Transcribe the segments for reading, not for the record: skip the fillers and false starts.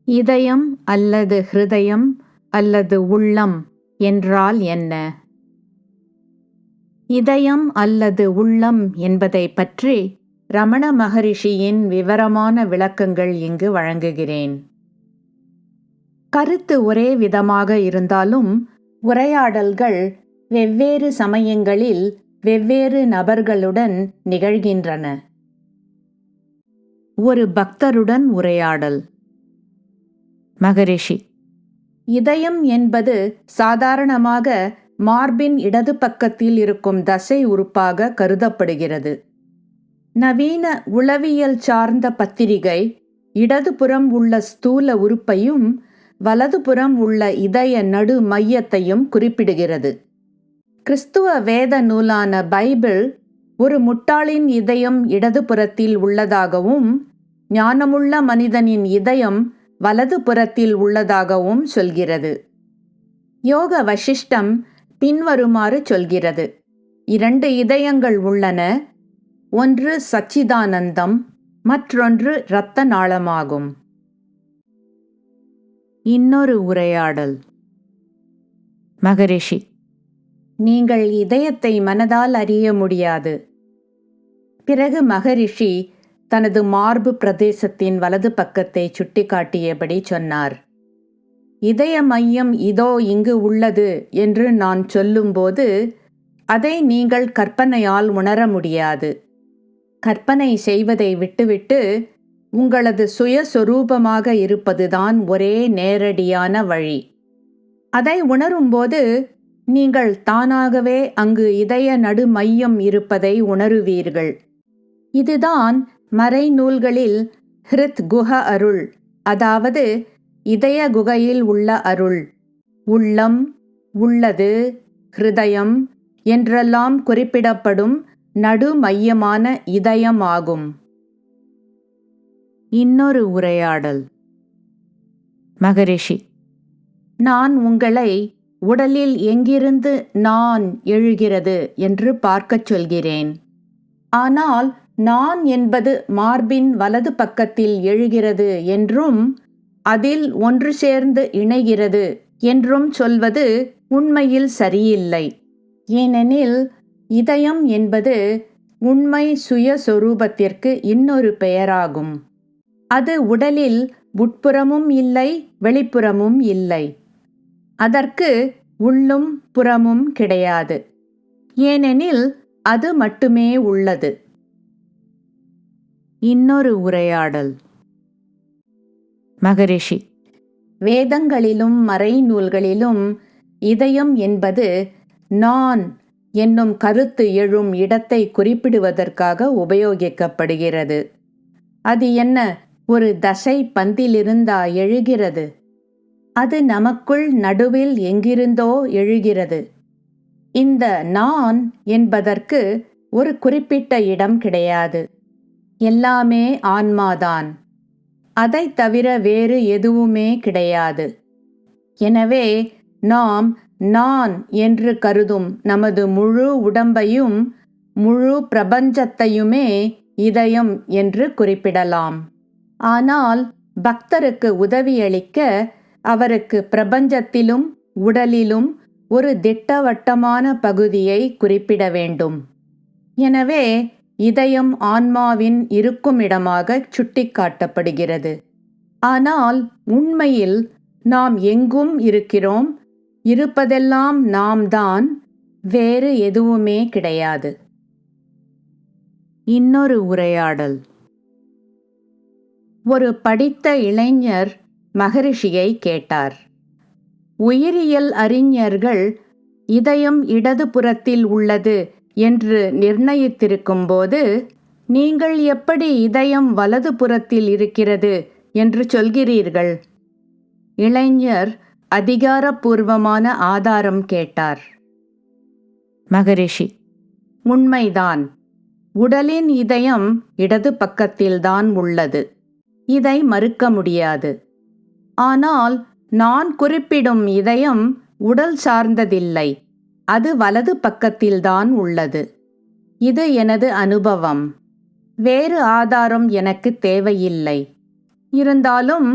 இதயம் அல்லது ஹிருதயம் அல்லது உள்ளம் என்றால் என்ன? இதயம் அல்லது உள்ளம் என்பதைப் பற்றி ரமண மகரிஷியின் விவரமான விளக்கங்கள் இங்கு வழங்குகிறேன். கருத்து ஒரே விதமாக இருந்தாலும் உரையாடல்கள் வெவ்வேறு சமயங்களில் வெவ்வேறு நபர்களுடன் நிகழ்கின்றன. ஒரு பக்தருடன் உரையாடல். மகரிஷி: இதயம் என்பது சாதாரணமாக மார்பின் இடது பக்கத்தில் இருக்கும் தசை உறுப்பாக கருதப்படுகிறது. நவீன உளவியல் சார்ந்த பத்திரிகை இடதுபுறம் உள்ள ஸ்தூல உறுப்பையும் வலதுபுறம் உள்ள இதய நடு மையத்தையும் குறிப்பிடுகிறது. கிறிஸ்துவ வேத நூலான பைபிள் ஒரு முட்டாளின் இதயம் இடதுபுறத்தில் உள்ளதாகவும் ஞானமுள்ள மனிதனின் இதயம் வலது புறத்தில் உள்ளதாகவும் சொல்கிறது. யோக வசிஷ்டம் பின்வருமாறு சொல்கிறது: 2 இதயங்கள் உள்ளன, ஒன்று சச்சிதானந்தம், மற்றொன்று இரத்த நாளமாகும். இன்னொரு உரையாடல். மகரிஷி: நீங்கள் இதயத்தை மனதால் அறிய முடியாது. பிறகு மகரிஷி தனது மார்பு பிரதேசத்தின் வலது பக்கத்தை சுட்டிக்காட்டியபடி சொன்னார்: இதய மையம் இதோ இங்கு உள்ளது என்று நான் சொல்லும்போது அதை நீங்கள் கற்பனையால் உணர முடியாது. கற்பனை செய்வதை விட்டுவிட்டு உங்களது சுயஸ்வரூபமாக இருப்பதுதான் ஒரே நேரடியான வழி. அதை உணரும்போது நீங்கள் தானாகவே அங்கு இதய நடு மையம் இருப்பதை உணருவீர்கள். இதுதான் மறைநூல்களில் ஹிருத் குஹ அருள், அதாவது இதய குகையில் உள்ள அருள், உள்ளம், உள்ளது, ஹிருதயம் என்றெல்லாம் குறிப்பிடப்படும் நடு மையமான இதயம் ஆகும். இன்னொரு உரையாடல். மகரிஷி: நான் உங்களை உடலில் எங்கிருந்து நான் எழுகிறது என்று பார்க்கச் சொல்கிறேன். ஆனால் நான் என்பது மார்பின் வலது பக்கத்தில் எழுகிறது என்றும் அதில் ஒன்று சேர்ந்து இணைகிறது என்றும் சொல்வது உண்மையில் சரியில்லை. ஏனெனில் இதயம் என்பது உண்மை சுயஸ்வரூபத்திற்கு இன்னொரு பெயராகும். அது உடலில் உட்புறமும் இல்லை, வெளிப்புறமும் இல்லை. அதற்கு உள்ளும் புறமும் கிடையாது. ஏனெனில் அது மட்டுமே உள்ளது. இன்னொரு உரையாடல். மகரிஷி: வேதங்களிலும் மறைநூல்களிலும் இதயம் என்பது நான் என்னும் கருத்து எழும் இடத்தை குறிப்பிடுவதற்காக உபயோகிக்கப்படுகிறது. அது என்ன, ஒரு தசை பந்திலிருந்தா எழுகிறது? அது நமக்குள் நடுவில் எங்கிருந்தோ எழுகிறது. இந்த நான் என்பதற்கு ஒரு குறிப்பிட்ட இடம் கிடையாது. எல்லாமே ஆன்மாதான். அதை தவிர வேறு எதுவுமே கிடையாது. எனவே நாம் நான் என்று கருதும் நமது முழு உடம்பையும் முழு பிரபஞ்சத்தையுமே இதயம் என்று குறிப்பிடலாம். ஆனால் பக்தருக்கு உதவியளிக்க அவருக்கு பிரபஞ்சத்திலும் உடலிலும் ஒரு திட்டவட்டமான பகுதியை குறிப்பிட வேண்டும். எனவே இதயம் ஆன்மாவின் இருக்குமிடமாக சுட்டிக்காட்டப்படுகிறது. ஆனால் உண்மையில் நாம் எங்கும் இருக்கிறோம். இருப்பதெல்லாம் நாம் தான், வேறு எதுவுமே கிடையாது. இன்னொரு உரையாடல். ஒரு படித்த இளைஞர் மகரிஷியை கேட்டார்: உயிரியல் அறிஞர்கள் இதயம் இடது புறத்தில் உள்ளது என்று நிர்ணயித்திருக்கும் போது நீங்கள் எப்படி இதயம் வலது புறத்தில் இருக்கிறது என்று சொல்கிறீர்கள்? இளைஞர் அதிகாரப்பூர்வமான ஆதாரம் கேட்டார். மகரிஷி: உண்மைதான். உடலின் இதயம் இடது பக்கத்தில்தான் உள்ளது. இதை மறுக்க முடியாது. ஆனால் நான் குறிப்பிடும் இதயம் உடல் சார்ந்ததில்லை. அது வலது பக்கத்தில்தான் உள்ளது. இது எனது அனுபவம். வேறு ஆதாரம் எனக்கு தேவையில்லை. இருந்தாலும்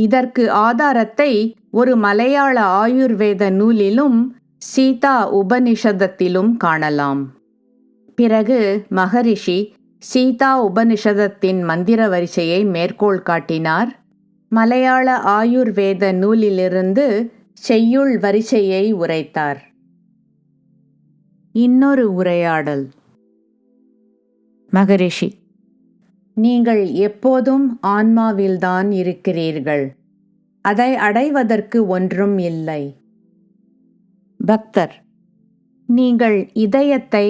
இதற்கு ஆதாரத்தை ஒரு மலையாள ஆயுர்வேத நூலிலும் சீதா உபனிஷதத்திலும் காணலாம். பிறகு மகரிஷி சீதா உபனிஷதத்தின் மந்திர வரிசையை மேற்கோள் காட்டினார். மலையாள ஆயுர்வேத நூலிலிருந்து செய்யுள் வரிசையை உரைத்தார். இன்னொரு உரையாடல். மகரிஷி: நீங்கள் எப்போதும் ஆன்மாவில்தான் இருக்கிறீர்கள். அதை அடைவதற்கு ஒன்றும் இல்லை. பக்தர்: நீங்கள் இதயத்தை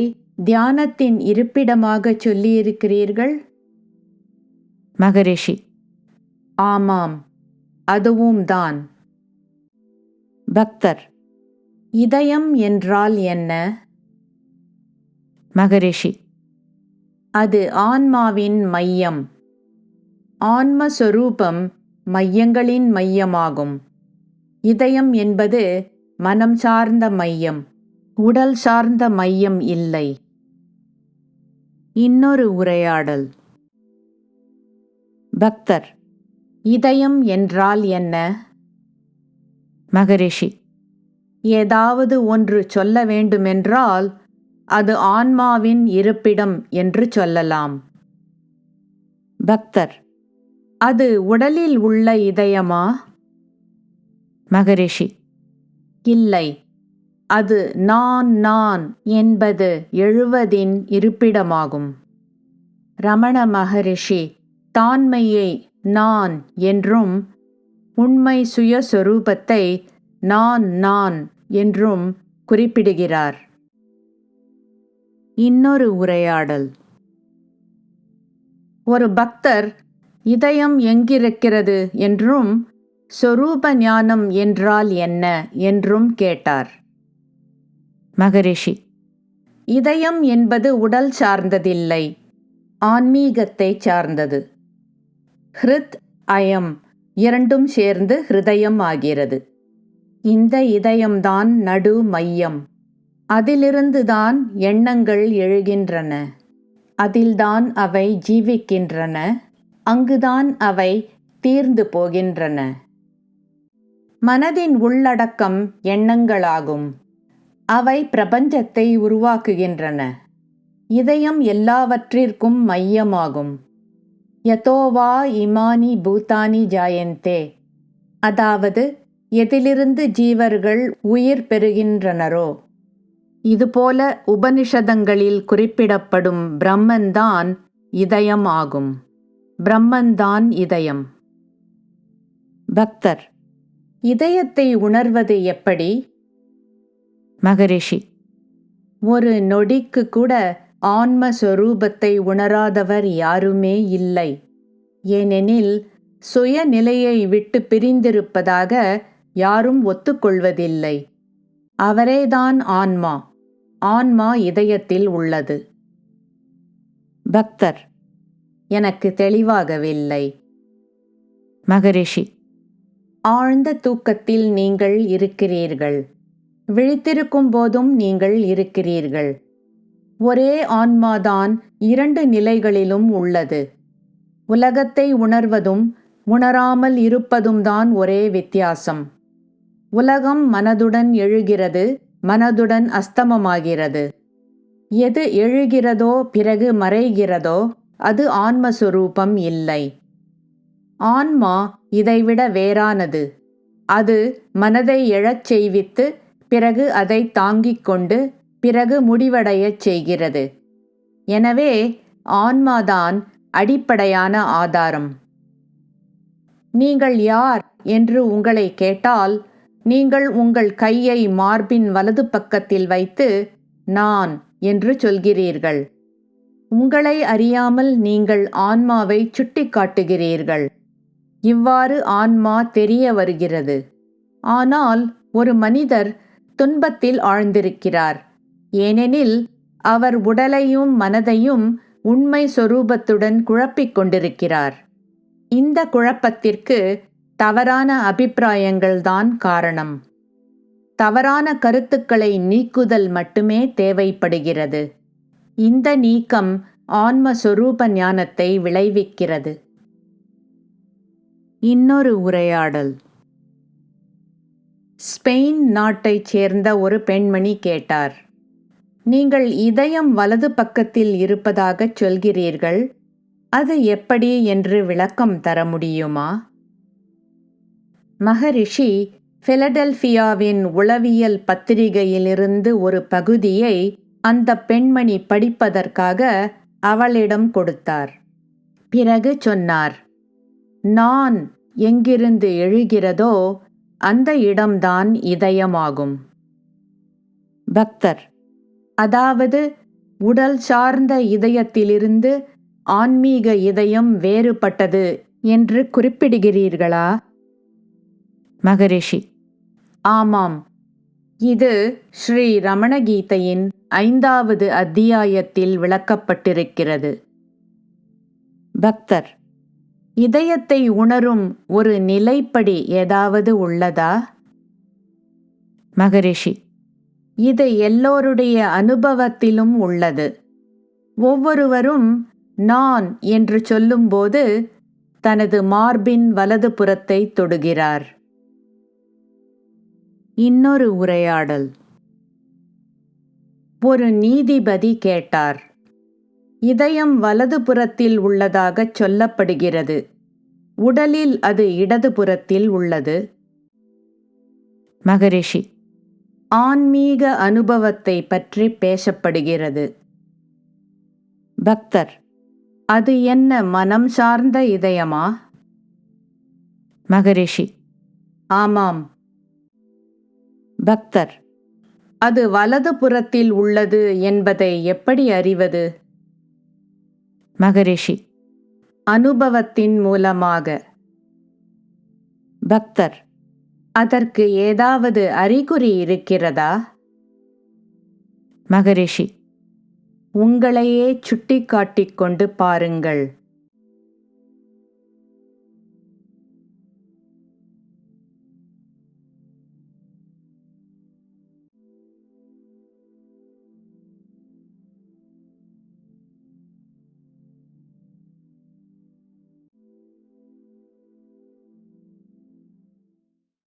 தியானத்தின் இருப்பிடமாகச் சொல்லியிருக்கிறீர்கள். மகரிஷி: ஆமாம், அதுவும் தான். பக்தர்: இதயம் என்றால் என்ன? மகரிஷி: அது ஆன்மாவின் மையம். ஆன்மஸ்வரூபம் மையங்களின் மையமாகும். இதயம் என்பது மனம் சார்ந்த மையம், உடல் சார்ந்த மையம் இல்லை. இன்னொரு உரையாடல். பக்தர்: இதயம் என்றால் என்ன? மகரிஷி: ஏதாவது ஒன்று சொல்ல வேண்டுமென்றால் அது ஆன்மாவின் இருப்பிடம் என்று சொல்லலாம். பக்தர்: அது உடலில் உள்ள இதயமா? மகரிஷி: இல்லை, அது நான் என்பது எழுவதின் இருப்பிடமாகும். ரமண மகரிஷி தான்மையை நான் என்றும் உண்மை சுயஸ்வரூபத்தை நான் என்றும் குறிப்பிடுகிறார். இன்னொரு உரையாடல். ஒரு பக்தர் இதயம் எங்கிருக்கிறது என்றும் சொரூப ஞானம் என்றால் என்ன என்றும் கேட்டார். மகரிஷி: இதயம் என்பது உடல் சார்ந்ததில்லை, ஆன்மீகத்தை சார்ந்தது. ஹிருத் அயம் இரண்டும் சேர்ந்து ஹிருதயம் ஆகிறது. இந்த இதயம்தான் நடு மையம். அதிலிருந்துதான் எண்ணங்கள் எழுகின்றன. அதில்தான் அவை ஜீவிக்கின்றன. அங்குதான் அவை தீர்ந்து போகின்றன. மனதின் உள்ளடக்கம் எண்ணங்களாகும். அவை பிரபஞ்சத்தை உருவாக்குகின்றன. இதயம் எல்லாவற்றிற்கும் மையமாகும். யதோவா இமானி பூதானி ஜாயந்தே, அதாவது எதிலிருந்து ஜீவர்கள் உயிர் பெறுகின்றனரோ, இதுபோல உபனிஷதங்களில் குறிப்பிடப்படும் பிரம்மன்தான் இதயம் ஆகும். பிரம்மன்தான் இதயம். பக்தர்: இதயத்தை உணர்வது எப்படி? மகரிஷி: ஒரு நொடிக்கு கூட ஆன்மஸ்வரூபத்தை உணராதவர் யாருமே இல்லை. ஏனெனில் சுயநிலையை விட்டு பிரிந்திருப்பதாக யாரும் ஒத்துக்கொள்வதில்லை. அவரேதான் ஆன்மா. ஆன்மா இதயத்தில் உள்ளது. பக்தர்: எனக்கு தெளிவாகவில்லை. மகரிஷி: ஆழ்ந்த தூக்கத்தில் நீங்கள் இருக்கிறீர்கள். விழித்திருக்கும் போதும் நீங்கள் இருக்கிறீர்கள். ஒரே ஆன்மாதான் இரண்டு நிலைகளிலும் உள்ளது. உலகத்தை உணர்வதும் உணராமல் இருப்பதும் தான் ஒரே வித்தியாசம். உலகம் மனதுடன் எழுகிறது, மனதுடன் அஸ்தமமாகிறது. எது எழுகிறதோ பிறகு மறைகிறதோ அது ஆன்மஸ்வரூபம் இல்லை. ஆன்மா இதைவிட வேறானது. அது மனதை எழச் செய்வித்து பிறகு அதை தாங்கிக் கொண்டு பிறகு முடிவடையச் செய்கிறது. எனவே ஆன்மாதான் அடிப்படையான ஆதாரம். நீங்கள் யார் என்று உங்களை கேட்டால், நீங்கள் உங்கள் கையை மார்பின் வலது பக்கத்தில் வைத்து நான் என்று சொல்கிறீர்கள். உங்களை அறியாமல் நீங்கள் ஆன்மாவை சுட்டிக்காட்டுகிறீர்கள். இவ்வாறு ஆன்மா தெரிய வருகிறது. ஆனால் ஒரு மனிதர் துன்பத்தில் ஆழ்ந்திருக்கிறார். ஏனெனில் அவர் உடலையும் மனதையும் உண்மை சொரூபத்துடன் குழப்பிக் கொண்டிருக்கிறார். இந்த குழப்பத்திற்கு தவறான அபிப்பிராயங்கள்தான் காரணம். தவறான கருத்துக்களை நீக்குதல் மட்டுமே தேவைப்படுகிறது. இந்த நீக்கம் ஆன்மஸ்வரூப ஞானத்தை விளைவிக்கிறது. இன்னொரு உரையாடல். ஸ்பெயின் நாட்டைச் சேர்ந்த ஒரு பெண்மணி கேட்டார். நீங்கள் இதயம் வலது பக்கத்தில் இருப்பதாகச் சொல்கிறீர்கள், அது எப்படி என்று விளக்கம் தர முடியுமா? மகரிஷி பிலடெல்பியாவின் உளவியல் பத்திரிகையிலிருந்து ஒரு பகுதியை அந்த பெண்மணி படிப்பதற்காக அவளிடம் கொடுத்தார். பிறகு சொன்னார், நான் எங்கிருந்து எழுகிறதோ அந்த இடம்தான் இதயமாகும். பக்தர்: அதாவது உடல் சார்ந்த இதயத்திலிருந்து ஆன்மீக இதயம் வேறுபட்டது என்று குறிப்பிடுகிறீர்களா? மகரிஷி: ஆமாம், இது ஸ்ரீ ரமண கீதையின் 5வது அத்தியாயத்தில் விளக்கப்பட்டிருக்கிறது. பக்தர்: இதயத்தை உணரும் ஒரு நிலைப்படி ஏதாவது உள்ளதா? மகரிஷி: இது எல்லோருடைய அனுபவத்திலும் உள்ளது. ஒவ்வொருவரும் நான் என்று சொல்லும்போது தனது மார்பின் வலது புறத்தை தொடுகிறார். இன்னொரு உரையாடல். ஒரு நீதிபதி கேட்டார். இதயம் வலது புறத்தில் உள்ளதாகச் சொல்லப்படுகிறது. உடலில் அது இடது புறத்தில் உள்ளது. மகரிஷி: ஆன்மீக அனுபவத்தை பற்றி பேசப்படுகிறது. பக்தர்: அது என்ன, மனம் சார்ந்த இதயமா? மகரிஷி: ஆமாம். பக்தர்: அது வலது புறத்தில் உள்ளது என்பதை எப்படி அறிவது? மகரிஷி: அனுபவத்தின் மூலமாக. பக்தர்: அதற்கு ஏதாவது அறிகுறி இருக்கிறதா? மகரிஷி: உங்களையே சுட்டிக்காட்டிக் கொண்டு பாருங்கள்.